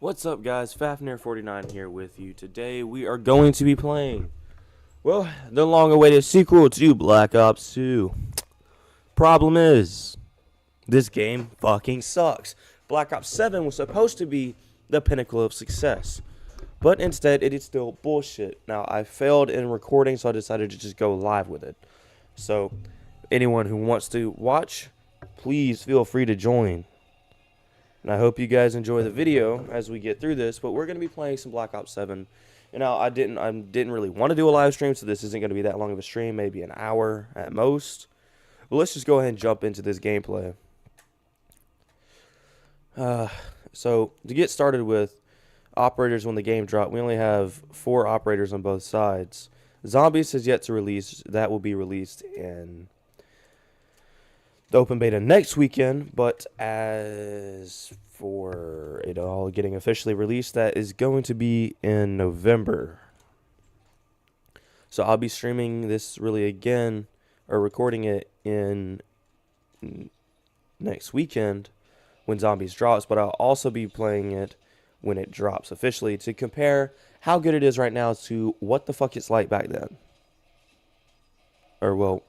What's up, guys? Fafnir49 here with you. Today we are going to be playing, well, the long-awaited sequel to Black Ops 2. Problem is, this game fucking sucks. Black Ops 7 was supposed to be the pinnacle of success, but instead it is still bullshit. Now, I failed in recording, so I decided to just go live with it. So, anyone who wants to watch, please feel free to join. And I hope you guys enjoy the video as we get through this, but we're going to be playing some Black Ops 7. You know, I didn't really want to do a live stream, so this isn't going to be that long of a stream, maybe an hour at most. But let's just go ahead and jump into this gameplay. So, to get started with operators when the game dropped, we only have 4 operators on both sides. Zombies is yet to release. That will be released in the open beta next weekend, but as for it all getting officially released, that is going to be in November. So I'll be streaming this really again, or recording it in next weekend when Zombies drops, but I'll also be playing it when it drops officially to compare how good it is right now to what the fuck it's like back then. Or, well,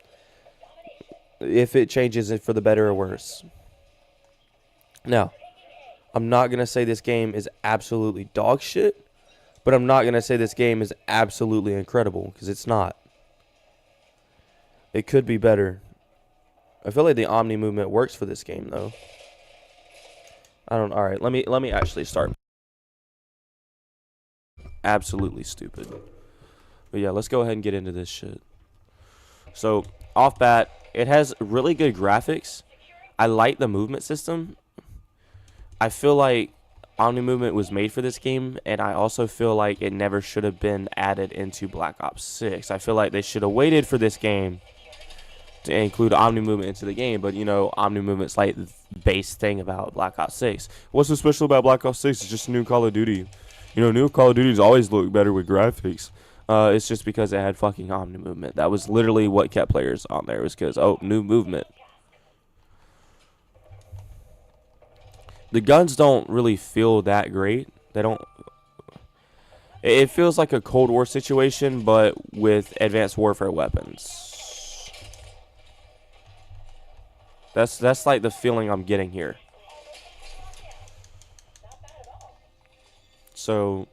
if it changes it for the better or worse. Now, I'm not going to say this game is absolutely dog shit, but I'm not going to say this game is absolutely incredible, because it's not. It could be better. I feel like the Omni movement works for this game, though. Alright, let me actually start. Absolutely stupid. But yeah, let's go ahead and get into this shit. So, off bat, it has really good graphics. I like the movement system. I feel like Omni movement was made for this game, and I also feel like it never should have been added into Black Ops 6. I feel like they should have waited for this game to include Omni movement into the game, but you know, Omni movement's like the base thing about Black Ops 6. What's so special about Black Ops 6? It's just a new Call of Duty. You know, new Call of Duties always look better with graphics. It's just because it had fucking Omni movement. That was literally what kept players on there. It was because, oh, new movement. The guns don't really feel that great. They don't. It feels like a Cold War situation, but with advanced warfare weapons. That's like the feeling I'm getting here. So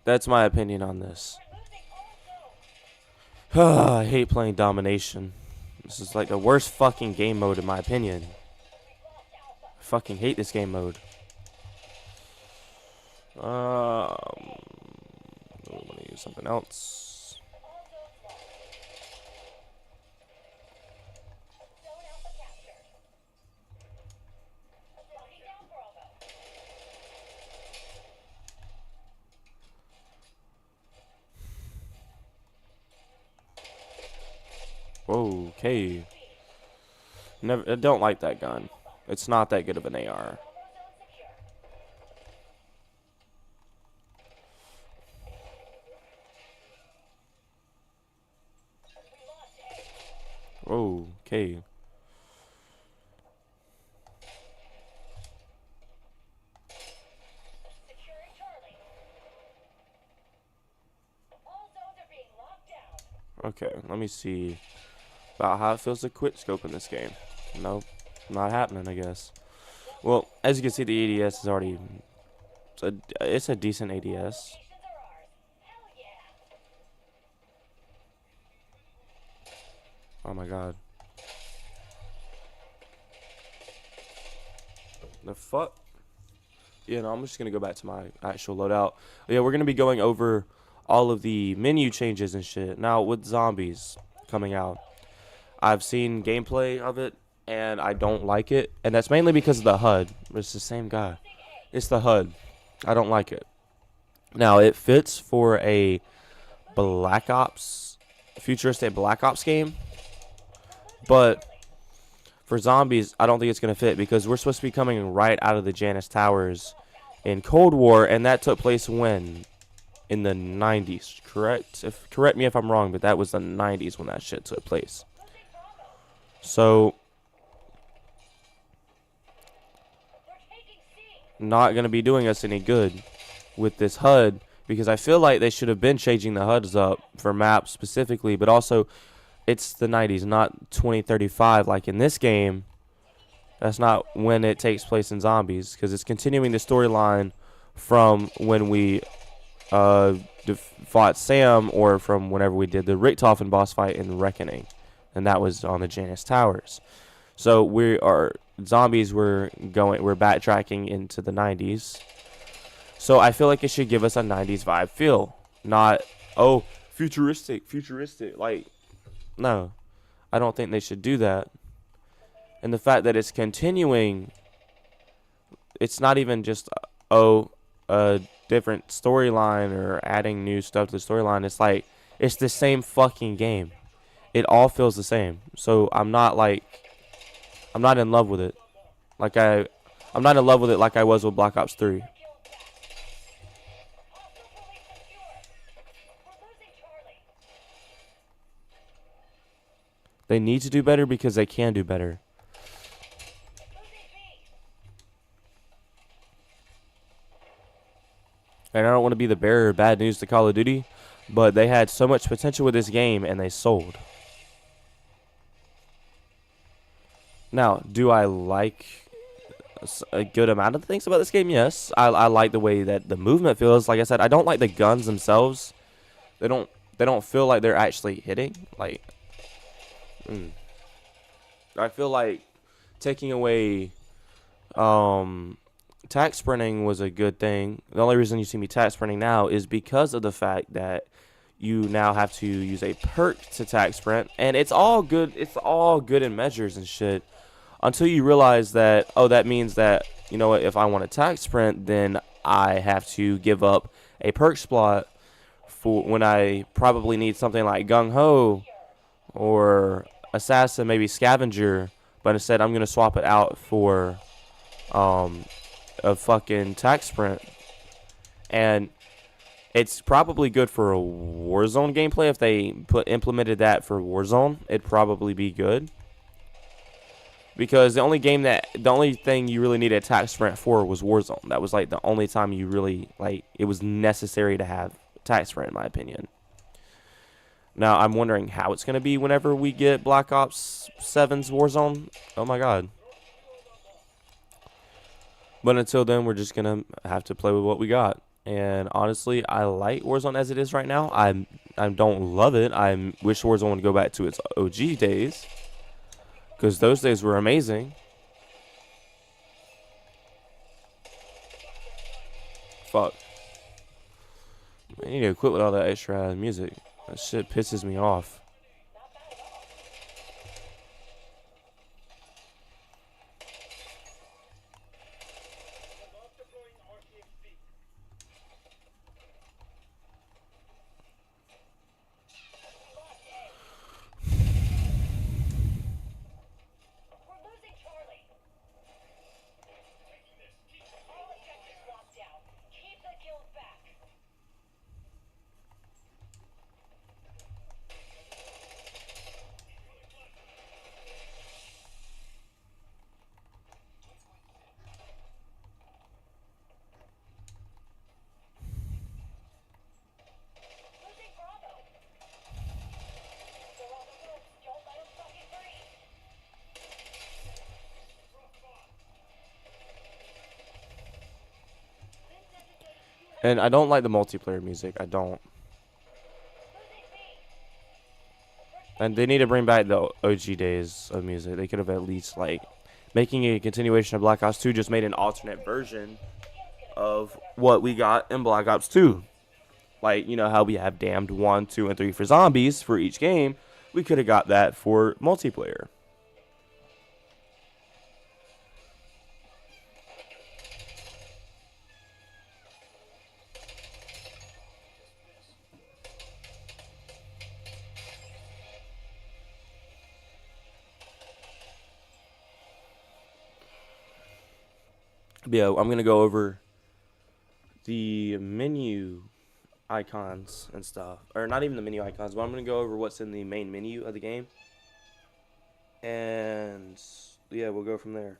that's my opinion on this. I hate playing domination. This is like the worst fucking game mode in my opinion. I fucking hate this game mode. I want to use something else. Okay. I don't like that gun. It's not that good of an AR. Okay. Okay, let me see about how it feels to quit scope in this game. Nope, not happening, I guess. Well, as you can see, the ADS is already, it's a decent ADS. Oh my god. The fuck? Yeah, no, I'm just gonna go back to my actual loadout. Yeah, we're gonna be going over all of the menu changes and shit. Now, with Zombies coming out, I've seen gameplay of it, and I don't like it. And that's mainly because of the HUD. It's the same guy. It's the HUD. I don't like it. Now, it fits for a Black Ops, futuristic Black Ops game. But for Zombies, I don't think it's going to fit, because we're supposed to be coming right out of the Janus Towers in Cold War, and that took place when? In the 90s, correct? Correct me if I'm wrong, but that was the 90s when that shit took place. So not going to be doing us any good with this HUD, because I feel like they should have been changing the HUDs up for maps specifically, but also it's the 90s, not 2035 like in this game. That's not when it takes place in Zombies, because it's continuing the storyline from when we fought Sam, or from whenever we did the Richtofen boss fight in Reckoning, and that was on the Janus Towers. So we're backtracking into the 90s. So I feel like it should give us a 90s vibe feel, not futuristic. Like, no, I don't think they should do that. And the fact that it's continuing, it's not even just a different storyline or adding new stuff to the storyline. It's like it's the same fucking game. It all feels the same. So I'm not in love with it. I'm not in love with it like I was with Black Ops 3. They need to do better because they can do better. And I don't want to be the bearer of bad news to Call of Duty, but they had so much potential with this game and they sold. Now, do I like a good amount of things about this game? Yes. I like the way that the movement feels. Like I said, I don't like the guns themselves. They don't feel like they're actually hitting. Like, I feel like taking away tack sprinting was a good thing. The only reason you see me tack sprinting now is because of the fact that you now have to use a perk to tack sprint, and it's all good. It's all good in measures and shit, until you realize that, oh, that means that, you know what, if I want to tack sprint, then I have to give up a perk slot for when I probably need something like Gung Ho or Assassin, maybe Scavenger, but instead I'm gonna swap it out for a fucking tack sprint. And it's probably good for a Warzone gameplay. If they implemented that for Warzone, it'd probably be good. Because the only thing you really needed a tack sprint for was Warzone. That was like the only time you really, like, it was necessary to have tack sprint, in my opinion. Now I'm wondering how it's gonna be whenever we get Black Ops 7's Warzone. Oh my god. But until then, we're just going to have to play with what we got. And honestly, I like Warzone as it is right now. I don't love it. I wish Warzone would go back to its OG days, because those days were amazing. Fuck. I need to quit with all that extra music. That shit pisses me off. And I don't like the multiplayer music. I don't. And they need to bring back the OG days of music. They could have at least, like, making a continuation of Black Ops 2, just made an alternate version of what we got in Black Ops 2. Like, you know how we have Damned 1, 2, and 3 for zombies for each game. We could have got that for multiplayer. Yeah, I'm going to go over the menu icons and stuff. Or not even the menu icons, but I'm going to go over what's in the main menu of the game. And yeah, we'll go from there.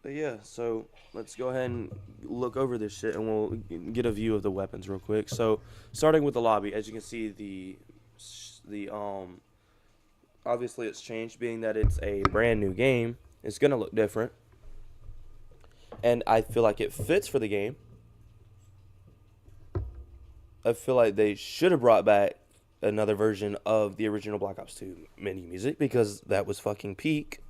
But yeah, so let's go ahead and look over this shit, and we'll get a view of the weapons real quick. So, starting with the lobby, as you can see, the obviously it's changed, being that it's a brand new game. It's gonna look different, and I feel like it fits for the game. I feel like they should have brought back another version of the original Black Ops 2 menu music, because that was fucking peak.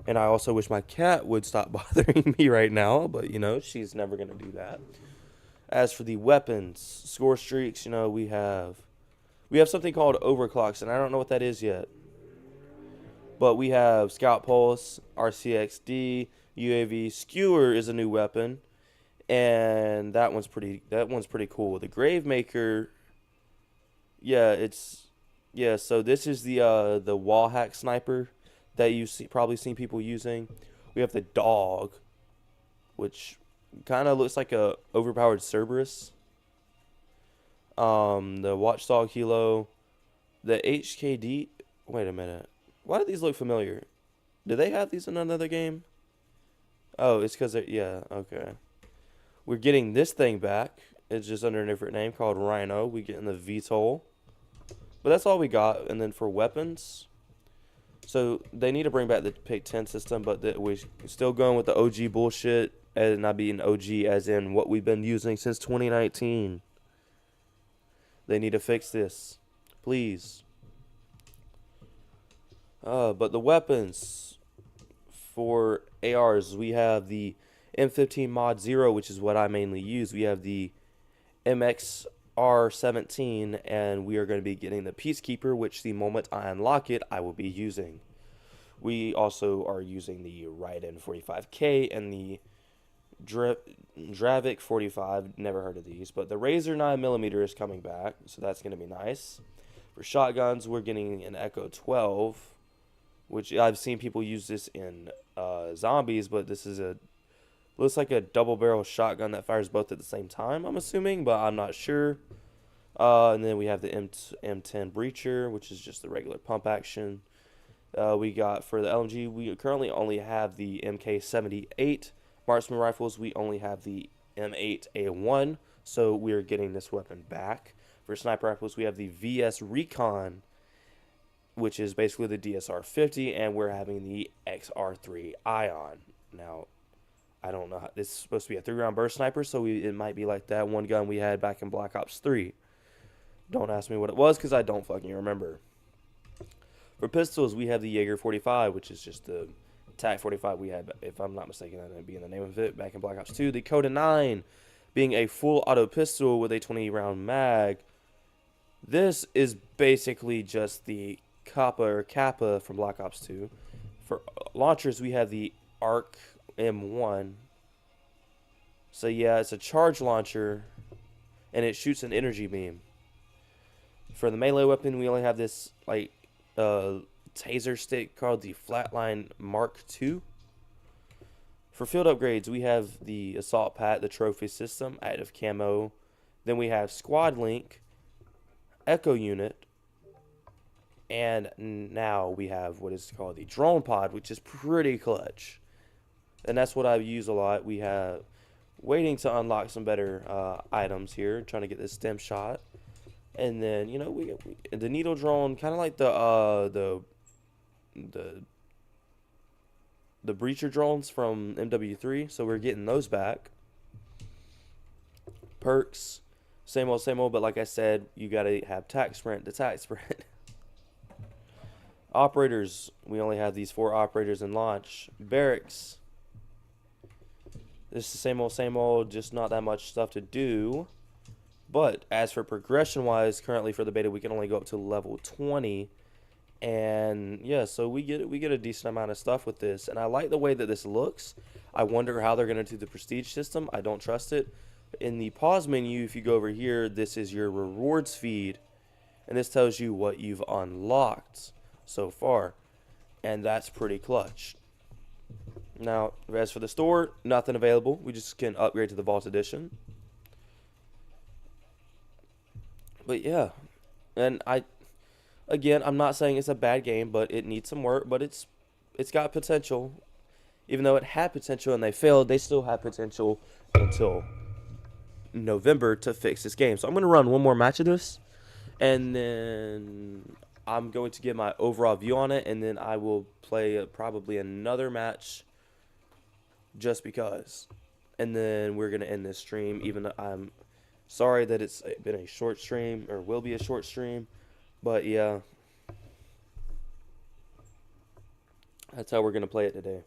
And I also wish my cat would stop bothering me right now, but you know, she's never going to do that. As for the weapons, score streaks, you know, we have something called overclocks, and I don't know what that is yet. But we have Scout Pulse, RCXD, UAV, Skewer is a new weapon, and that one's pretty cool. The Gravemaker, so this is the wall hack sniper that you probably seen people using. We have the Dog, which kind of looks like a overpowered Cerberus. The Watchdog Hilo, the HKD. Wait a minute, why do these look familiar? Do they have these in another game? Oh, it's because okay. We're getting this thing back. It's just under a different name called Rhino. We getting the VTOL, but that's all we got. And then for weapons, so they need to bring back the pick 10 system, but we're still going with the OG bullshit, and not being OG as in what we've been using since 2019. They need to fix this, please. But the weapons for ARs, we have the M15 Mod 0, which is what I mainly use. We have the MXR17, and we are going to be getting the Peacekeeper, which the moment I unlock it, I will be using. We also are using the Raiden 45K and the Dravik 45. Never heard of these, but the Razor 9mm is coming back, so that's going to be nice. For shotguns, we're getting an Echo 12, which I've seen people use this in zombies, but this is looks like a double barrel shotgun that fires both at the same time, I'm assuming, but I'm not sure. And then we have the M10 Breacher, which is just the regular pump action. We got for the LMG, we currently only have the MK78 marksman rifles. We only have the M8A1, so we are getting this weapon back. For sniper rifles, we have the VS Recon, which is basically the DSR-50, and we're having the XR3 Ion. Now, I don't know. This is supposed to be a 3-round burst sniper, so it might be like that one gun we had back in Black Ops 3. Don't ask me what it was, because I don't fucking remember. For pistols, we have the Jaeger 45, which is just the TAC 45 we had, if I'm not mistaken, that would be in the name of it, back in Black Ops 2. The Coda 9 being a full auto pistol with a 20-round mag. This is basically just the Kappa from Black Ops 2. For launchers, we have the ARC M1. So yeah, it's a charge launcher, and it shoots an energy beam. For the melee weapon, we only have this taser stick called the Flatline Mark II. For field upgrades, we have the Assault Pat, the trophy system, active camo. Then we have Squad Link, Echo Unit, and now we have what is called the Drone Pod, which is pretty clutch. And that's what I use a lot. We have waiting to unlock some better items here, trying to get this stem shot. And then, you know, we the needle drone, kind of like the breacher drones from MW3, so we're getting those back. Perks, same old, but like I said, you gotta have tac sprint, the tac sprint. Operators, we only have these 4 operators in launch. Barracks, this is the same old, just not that much stuff to do. But as for progression wise, currently for the beta, we can only go up to level 20. And yeah, so we get a decent amount of stuff with this, and I like the way that this looks. I wonder how they're going to do the prestige system. I don't trust it. In the pause menu, if you go over here, this is your rewards feed, and this tells you what you've unlocked so far, and that's pretty clutch. Now, as for the store, nothing available. We just can upgrade to the Vault Edition. But yeah, and I'm not saying it's a bad game, but it needs some work, but it's got potential. Even though it had potential and they failed, they still had potential until November to fix this game. So I'm going to run one more match of this, and then I'm going to give my overall view on it, and then I will play probably another match just because. And then we're going to end this stream, even though I'm sorry that it's been a short stream, or will be a short stream. But yeah, that's how we're going to play it today.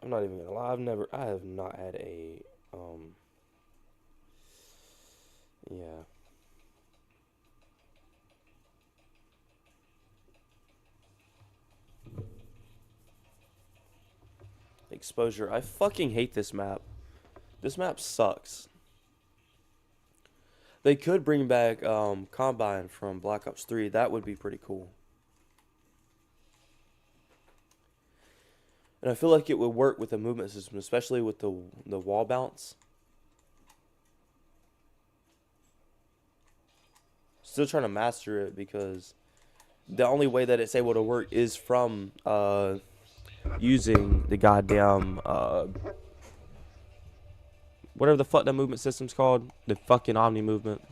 I'm not even gonna lie. I have not had a, yeah. Exposure. I fucking hate this map. This map sucks. They could bring back, Combine from Black Ops 3. That would be pretty cool. And I feel like it would work with the movement system, especially with the wall bounce. Still trying to master it because the only way that it's able to work is from using the goddamn whatever the fuck that movement system's called, the fucking Omni movement.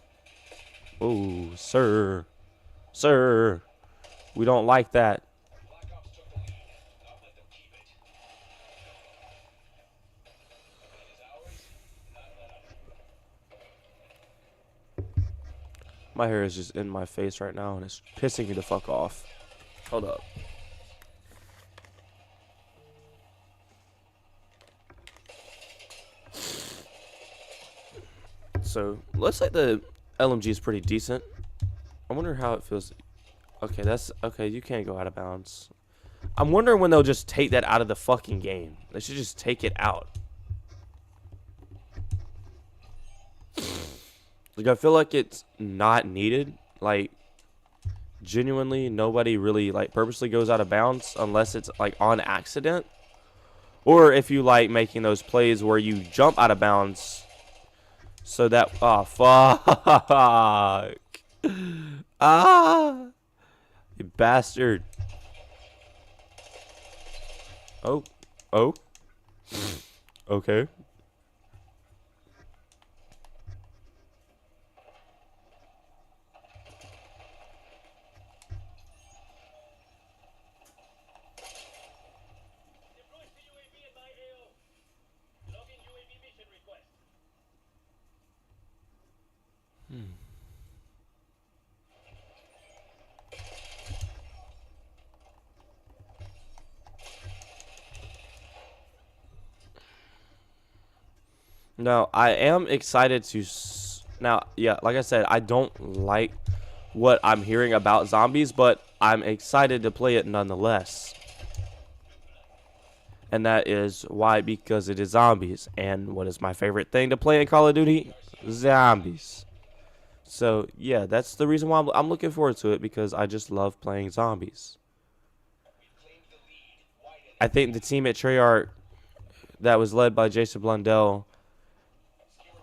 Oh, sir, we don't like that. My hair is just in my face right now, and it's pissing me the fuck off. Hold up. So, looks like the LMG is pretty decent. I wonder how it feels. Okay, okay, you can't go out of bounds. I'm wondering when they'll just take that out of the fucking game. They should just take it out. Like, I feel like it's not needed. Like, genuinely, nobody really, like, purposely goes out of bounds unless it's, like, on accident. Or if you like making those plays where you jump out of bounds so that, oh, fuck. Ah, you bastard. Oh, okay. Now, I am excited to... Now, yeah, like I said, I don't like what I'm hearing about zombies, but I'm excited to play it nonetheless. And that is why, because it is zombies. And what is my favorite thing to play in Call of Duty? Zombies. So, yeah, that's the reason why I'm looking forward to it, because I just love playing zombies. I think the team at Treyarch that was led by Jason Blundell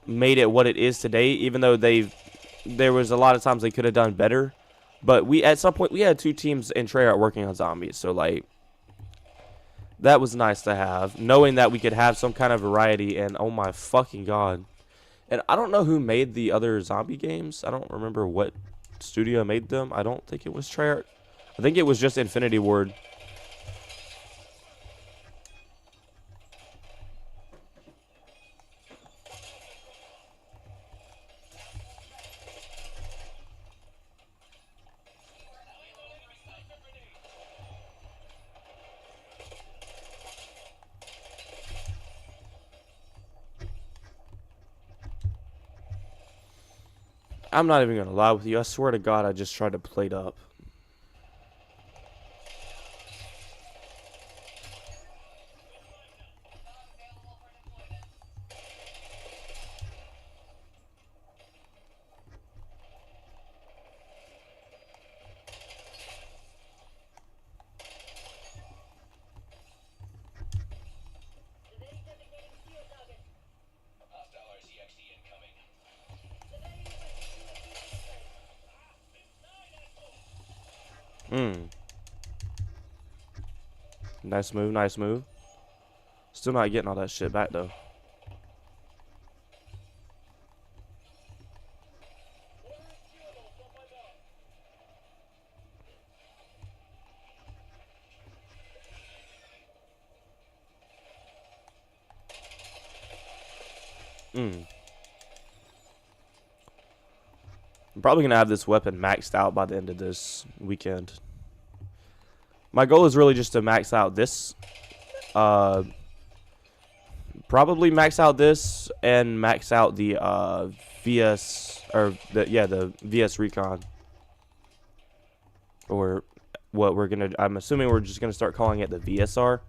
made it what it is today, even though there was a lot of times they could have done better. But at some point we had two teams in Treyarch working on zombies, so like that was nice to have, knowing that we could have some kind of variety. And oh my fucking god, and I don't know who made the other zombie games. I don't remember what studio made them. I don't think it was Treyarch. I think it was just Infinity Ward. I'm not even gonna lie with you. I swear to God, I just tried to plate up. Mm. Nice move, nice move. Still not getting all that shit back, though. Mm. I'm probably going to have this weapon maxed out by the end of this weekend. My goal is really just to max out this. Probably max out this and max out the VS, or the VS Recon. Or what we're going to, I'm assuming we're just going to start calling it the VSR.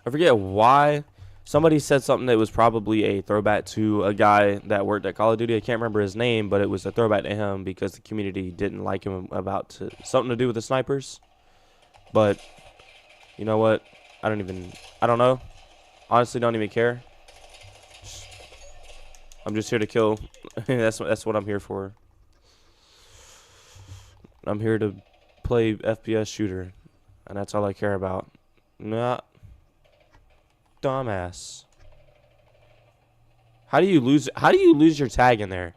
I forget why. Somebody said something that was probably a throwback to a guy that worked at Call of Duty. I can't remember his name, but it was a throwback to him because the community didn't like him about something to do with the snipers. But you know what? I don't know. Honestly, don't even care. I'm just here to kill. That's what I'm here for. I'm here to play FPS shooter, and that's all I care about. Nah. Dumbass. How do you lose your tag in there?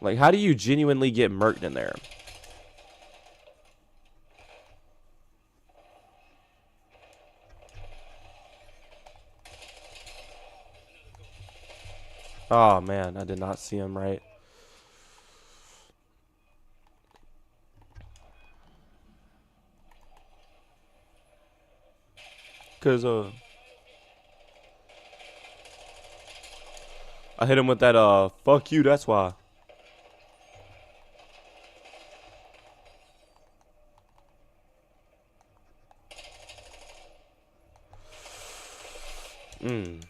Like, how do you genuinely get murked in there? Oh man, I did not see him right. Cause I hit him with that fuck you, that's why. Mm.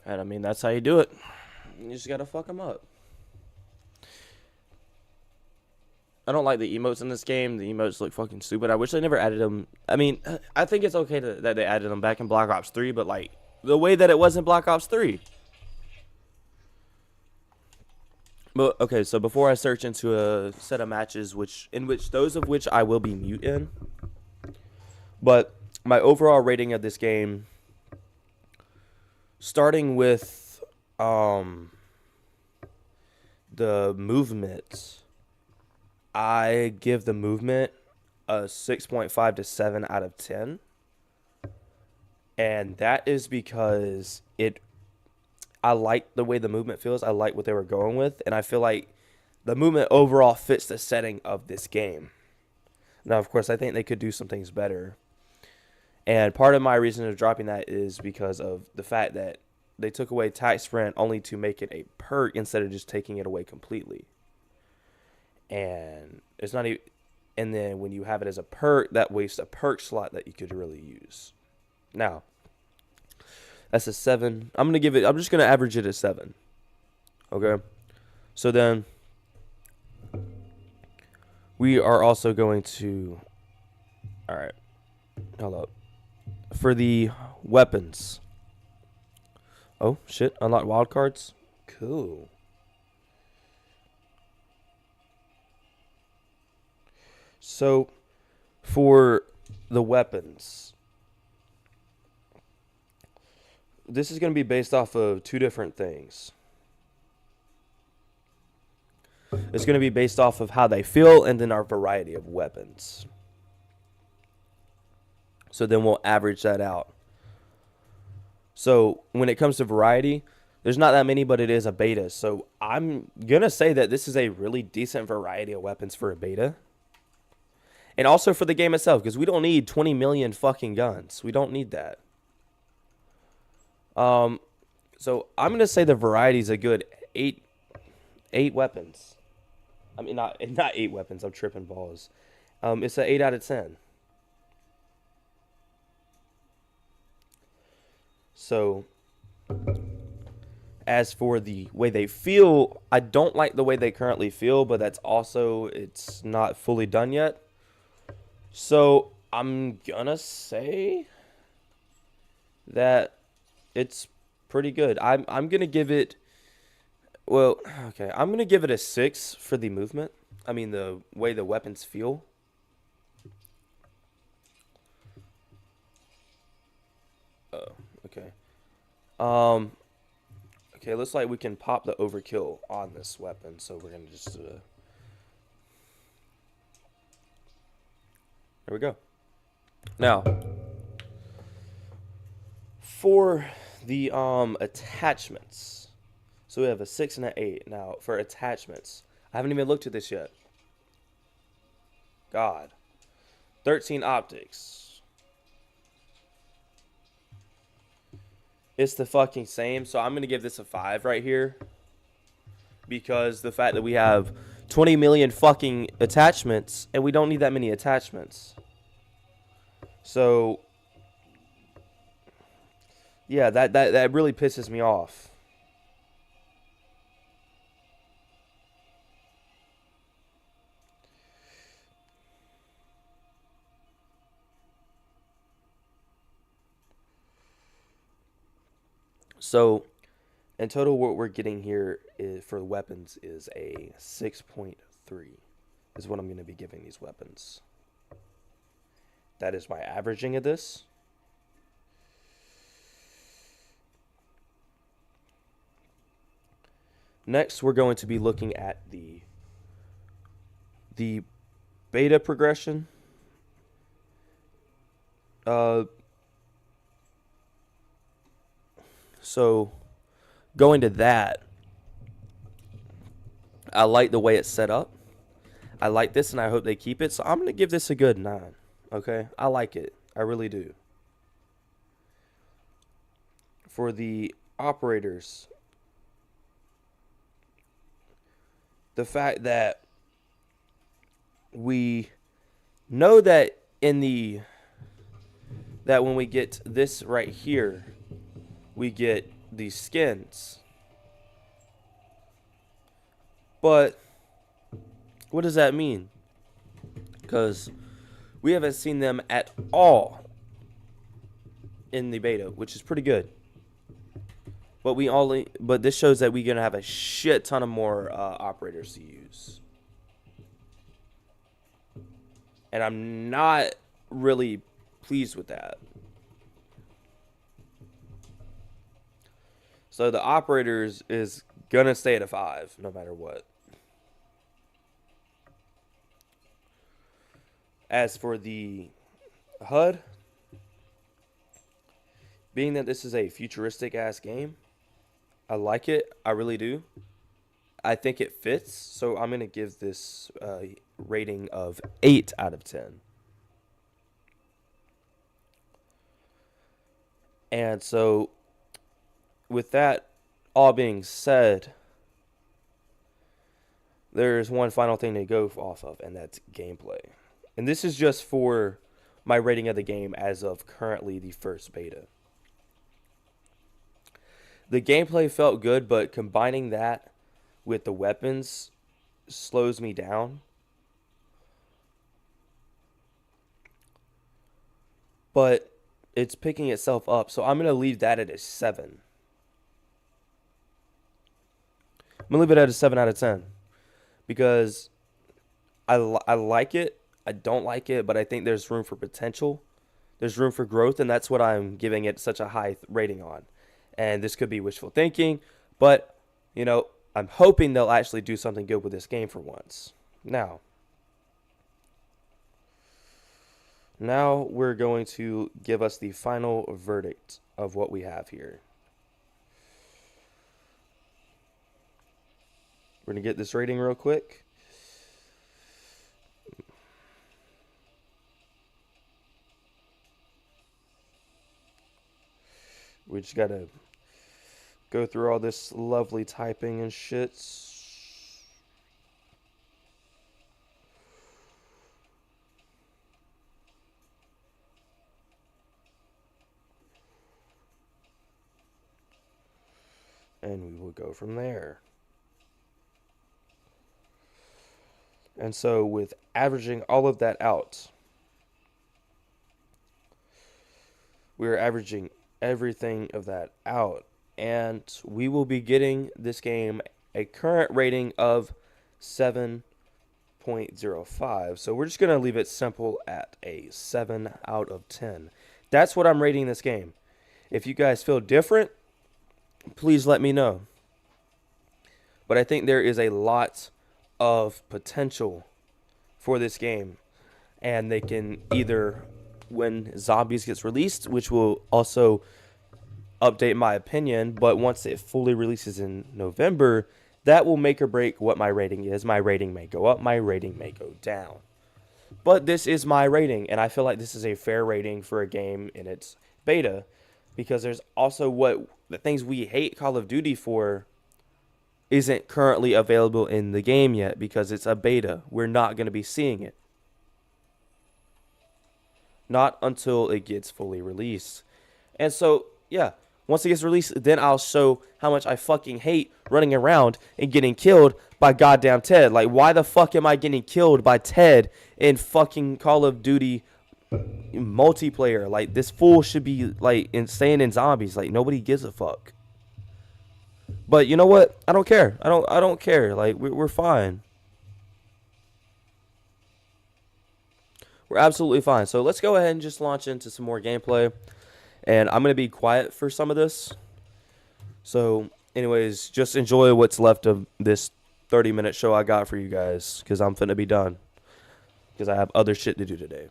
And I mean, that's how you do it. You just gotta fuck them up. I don't like the emotes in this game. The emotes look fucking stupid. I wish they never added them. I mean, I think it's okay that they added them back in Black Ops 3, but like the way that it was in Black Ops 3. But okay, so before I search into a set of matches, in which those of which I will be mute in, but my overall rating of this game, starting with the movement, I give the movement a 6.5 to 7 out of 10. And that is because I like the way the movement feels. I like what they were going with. And I feel like the movement overall fits the setting of this game. Now, of course, I think they could do some things better. And part of my reason of dropping that is because of the fact that they took away tax sprint only to make it a perk instead of just taking it away completely. And it's not even, and then when you have it as a perk, that wastes a perk slot that you could really use. Now, that's a 7. I'm just gonna average it at 7. Okay. So then we are also going to, all right, hold up. For the weapons. Oh, shit. Unlock wild cards. Cool. So, for the weapons, this is going to be based off of 2 different things. It's going to be based off of how they feel and then our variety of weapons. So then we'll average that out. So when it comes to variety, there's not that many, but it is a beta. So I'm going to say that this is a really decent variety of weapons for a beta. And also for the game itself, because we don't need 20 million fucking guns. We don't need that. So I'm going to say the variety is a good 8 weapons. I mean, not 8 weapons. I'm tripping balls. It's an 8 out of 10. So, as for the way they feel, I don't like the way they currently feel, but that's also, it's not fully done yet. So, I'm gonna say that it's pretty good. I'm gonna give it, well, okay, I'm gonna give it a 6 for the movement. I mean, the way the weapons feel. Okay. Okay, looks like we can pop the overkill on this weapon, so we're gonna just there we go. Now, for the attachments, so we have a 6 and an 8. Now, for attachments, I haven't even looked at this yet. God, 13 optics. It's the fucking same, so I'm going to give this a 5 right here. Because the fact that we have 20 million fucking attachments, and we don't need that many attachments. So, yeah, that really pisses me off. So, in total, what we're getting here is, for weapons is a 6.3 is what I'm going to be giving these weapons. That is my averaging of this. Next, we're going to be looking at the beta progression. So, going to that, I like the way it's set up. I like this, and I hope they keep it. So, I'm going to give this a good 9. Okay? I like it. I really do. For the operators, the fact that we know that that when we get this right here, we get these skins. But what does that mean? Because we haven't seen them at all in the beta, which is pretty good. But this shows that we're gonna have a shit ton of more operators to use, and I'm not really pleased with that. So the operators is gonna stay at a 5 no matter what. As for the HUD, being that this is a futuristic ass game, I like it. I really do. I think it fits. So I'm going to give this a rating of 8 out of 10. And so, with that all being said, there's one final thing to go off of, and that's gameplay. And this is just for my rating of the game as of currently the first beta. The gameplay felt good, but combining that with the weapons slows me down. But it's picking itself up, so I'm going to leave that at a 7. I'm going to leave it at a 7 out of 10 because I like it. I don't like it, but I think there's room for potential. There's room for growth, and that's what I'm giving it such a high rating on. And this could be wishful thinking, but, you know, I'm hoping they'll actually do something good with this game for once. Now we're going to give us the final verdict of what we have here. We're going to get this rating real quick. We just got to go through all this lovely typing and shit. And we will go from there. And so with averaging all of that out, we're averaging everything of that out, and we will be getting this game a current rating of 7.05. So we're just going to leave it simple at a 7 out of 10. That's what I'm rating this game. If you guys feel different, please let me know. But I think there is a lot of potential for this game, and they can either, when Zombies gets released, which will also update my opinion, but once it fully releases in November, that will make or break what my rating is. My rating may go up, my rating may go down. But this is my rating, and I feel like this is a fair rating for a game in its beta, because there's also what the things we hate Call of Duty for isn't currently available in the game yet because it's a beta. We're not going to be seeing it. Not until it gets fully released. And so, yeah, once it gets released, then I'll show how much I fucking hate running around and getting killed by goddamn Ted. Like, why the fuck am I getting killed by Ted in fucking Call of Duty multiplayer? Like, this fool should be, like, staying in Zombies. Like, nobody gives a fuck. But you know what? I don't care. I don't care. Like, we're fine. We're absolutely fine. So let's go ahead and just launch into some more gameplay. And I'm going to be quiet for some of this. So anyways, just enjoy what's left of this 30-minute show I got for you guys, because I'm finna be done. Because I have other shit to do today.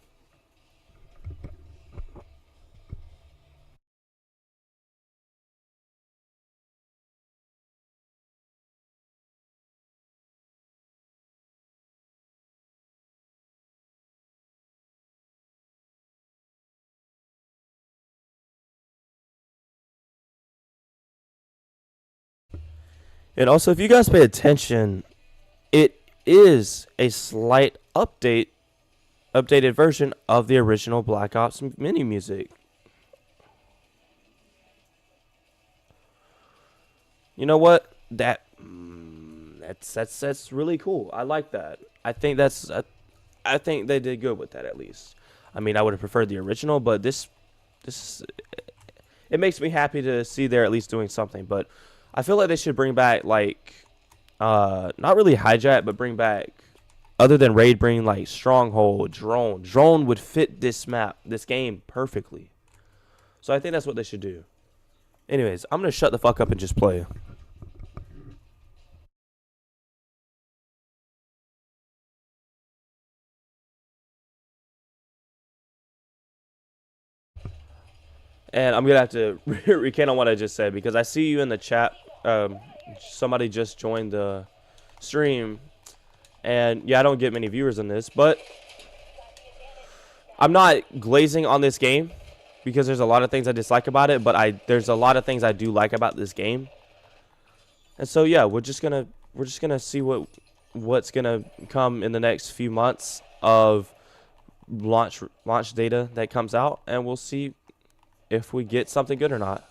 And also, if you guys pay attention, it is a slight updated version of the original Black Ops mini music. You know what? That's really cool. I like that. I think I think they did good with that, at least. I mean, I would have preferred the original, but this it makes me happy to see they're at least doing something. But I feel like they should bring back, like, not really hijack, but bring back, other than raid, bring like stronghold, drone would fit this game perfectly. So I think that's what they should do. Anyways, I'm gonna shut the fuck up and just play. And I'm gonna have to recant on what I just said, because I see you in the chat. Somebody just joined the stream, and yeah, I don't get many viewers on this, but I'm not glazing on this game. because there's a lot of things I dislike about it, but there's a lot of things I do like about this game. And so yeah, we're just gonna see what's gonna come in the next few months of launch data that comes out, and we'll see if we get something good or not.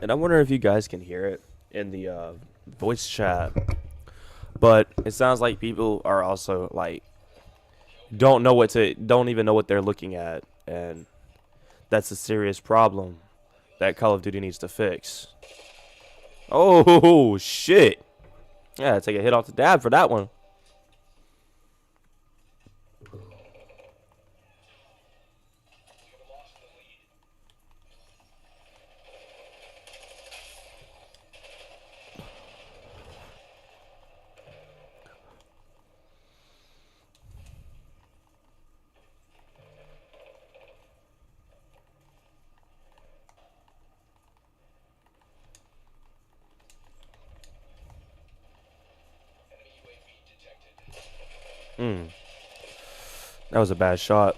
and I wonder if you guys can hear it in the voice chat. But it sounds like people are also like don't even know what they're looking at, and that's a serious problem that Call of Duty needs to fix. Oh shit! Yeah, take a hit off the dab for that one. Mm, that was a bad shot.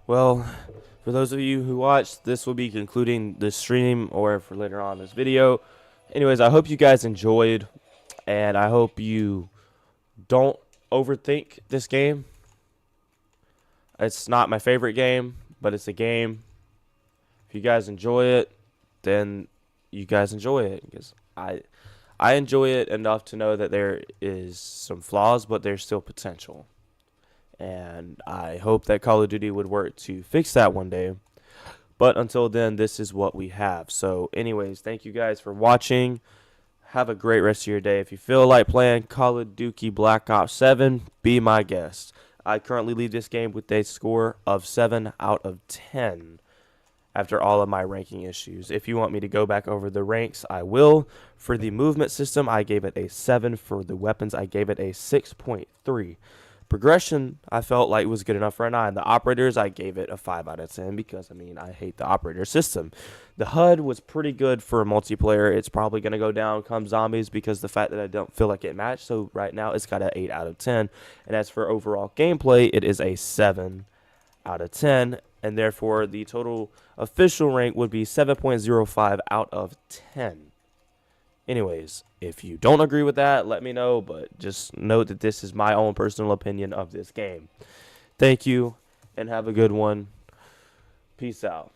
Well, for those of you who watched, this will be concluding the stream or for later on this video. Anyways, I hope you guys enjoyed, and I hope you don't overthink this game. It's not my favorite game, but it's a game. If you guys enjoy it, then you guys enjoy it, because I enjoy it enough to know that there is some flaws, but there's still potential. And I hope that Call of Duty would work to fix that one day. But until then, this is what we have. So anyways, thank you guys for watching. Have a great rest of your day. If you feel like playing Call of Duty Black Ops 7, be my guest. I currently lead this game with a score of 7 out of 10 after all of my ranking issues. If you want me to go back over the ranks, I will. For the movement system, I gave it a 7. For the weapons, I gave it a 6.3. Progression, I felt like was good enough for a 9. The operators, I gave it a 5 out of 10 because, I mean, I hate the operator system. The HUD was pretty good for multiplayer. It's probably going to go down come zombies because the fact that I don't feel like it matched. So right now, it's got an 8 out of 10. And as for overall gameplay, it is a 7 out of 10. And therefore, the total official rank would be 7.05 out of 10. Anyways, if you don't agree with that, let me know, but just note that this is my own personal opinion of this game. Thank you, and have a good one. Peace out.